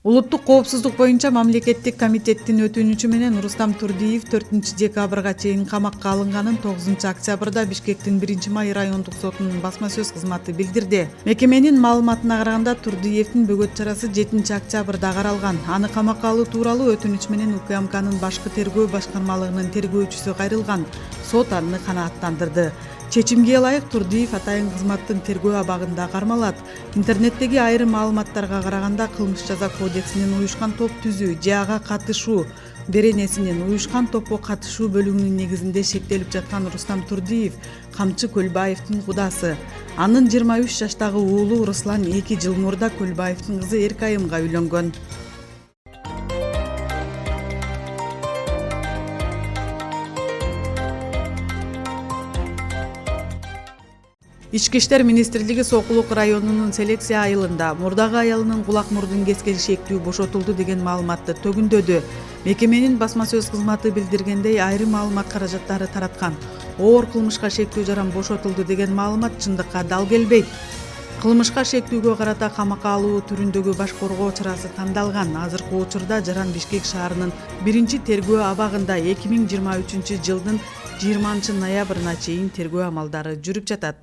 Улуттук коопсуздук боюнча мамлекеттик комитеттин өтүнүчү менен Рустам Турдиев 4-декабрга чейин камакка алынганын 9-октябрда Бишкектин 1-Май райондук сотунун басма сөз кызматы билдирди. Мекеменин маалыматына караганда Турдиевдин бөгөт чарасы 7-октябрда каралган. Аны камакка алуу тууралуу өтүнүч менен УКМКнын башкы тергөө башкармалыгынын тергөөчүсү кайрылган. Сот аны канааттандырды. Чечимге ылайык Турдиев атайын кызматтын тергөө абагында кармалат. Интернеттеги айрым маалыматтарга караганда кылмыш жаза кодексинин уюшкан топ түзүү же ага катышуу беренесинин уюшкан топко катышуу бөлүгүнүн негизинде шектелип жаткан Рустам Турдиев Камчы Көлбаевдин кудасы. Анын 23 жаштагы уулу Руслан 2 жыл мурда Көлбаевдин кызы Эркайымга үйлөнгөн. Ички иштер министрлиги Сокулук районунун селекция айылында мурдагы аялынын кулак мурдун кескен шектүү бошотулду деген маалыматты төгүндөдү. Мекеменин басма сөз кызматы билдиргендей, айрым маалымат каражаттары тараткан. Оор кылмышка шектүү жаран бошотулду деген маалымат чындыкка дал келбейт. Кылмышка шектүүгө карата камакка алуу түрүндөгү баш коргоо чарасы тандалган. Азыркы учурда жаран Бишкек шаарынын 1-тергөө абагында 2023 жылдын 20 ноябрына чейин тергөө амалдары жүрүп жатат.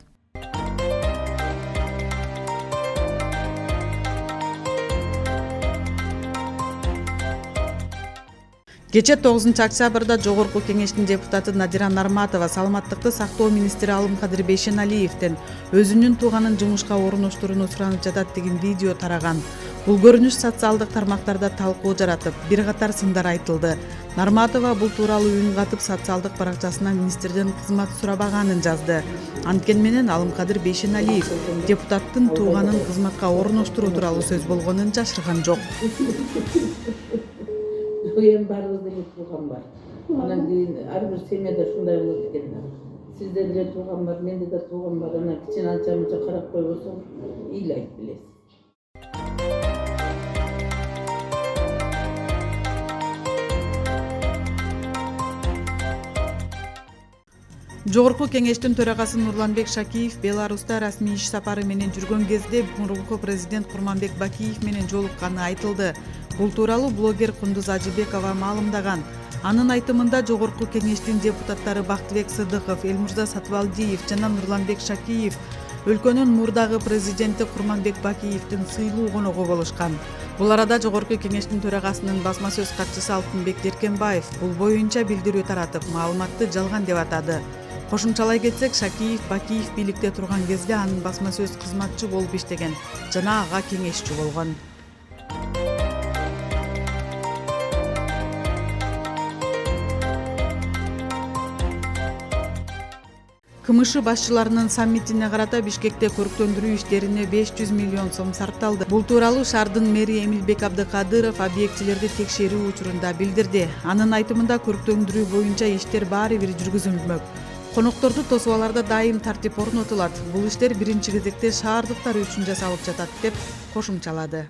Кече 9-октябрда Жогорку кеңештин депутаты Надира Нарматова саламаттыкты сактоо министри Алымкадыр Бейшеналиевден өзүнүн тууганын жумушка орноштурууну суранып жатат деген видео тараган. Бул көрүнүш социалдык тармактарда талкуу жаратып, бир катар сындар айтылды. Нарматова бул тууралуу үн катып социалдык баракчасына министрден кызмат сурабаганын жазды. Анткени менен Алымкадыр Бейшеналиев депутаттын тууганын кызматка орноштуруу тууралуу сөз болгонун жашырган жок. Эми баарыбызда эле тууган бар. Анан кийин ар бир семьяда ушундай болот экен да. Сизде деле тууган бар, менде да тууган бар. Анан кичине анча мынча карап койбосоң, ыйлайт билесиз. Жогорку кеңештин төрагасы Нурланбек Шакиев Беларуста расмий иш сапары менен жүргөн кезде мурунку президент Курманбек Бакиев менен жолукканы айтылды. Бул тууралуу блогер Кундуз Ажыбекова маалымдаган. Анын айтымында Жогорку кеңештин депутаттары Бактыбек Сыдыков, Элмурза Сатыбалдиев жана Нурланбек Шакиев өлкөнүн мурдагы президенти Курманбек Бакиевдин сыйлуу коногу болушкан. Бул арада Жогорку кеңештин төрагасынын басма сөз катчысы Алтынбек Деркенбаев бул боюнча билдирүү таратып, маалыматты жалган деп атады. Кошумчалай кетсек, Шакиев Бакиев бийликте турган кезде анын басма сөз кызматчы болуп иштеген жана ага кеңешчи болгон. КМШ башчыларынын саммитине карата Бишкекте көрктөндүрүү иштерине 500 миллион сом сарпталды. Бул тууралуу шаардын мэри Эмилбек Абдыкадыров объектилерди текшерүү учурунда билдирди. Анын айтымында көрктөндүрүү боюнча иштер баары бир жүргүзүлмөк. Конокторду тосуп аларда дайым тартип орнотулат. Бул иштер биринчи кезекте шаардыктар үчүн жасалып жатат деп кошумчалады.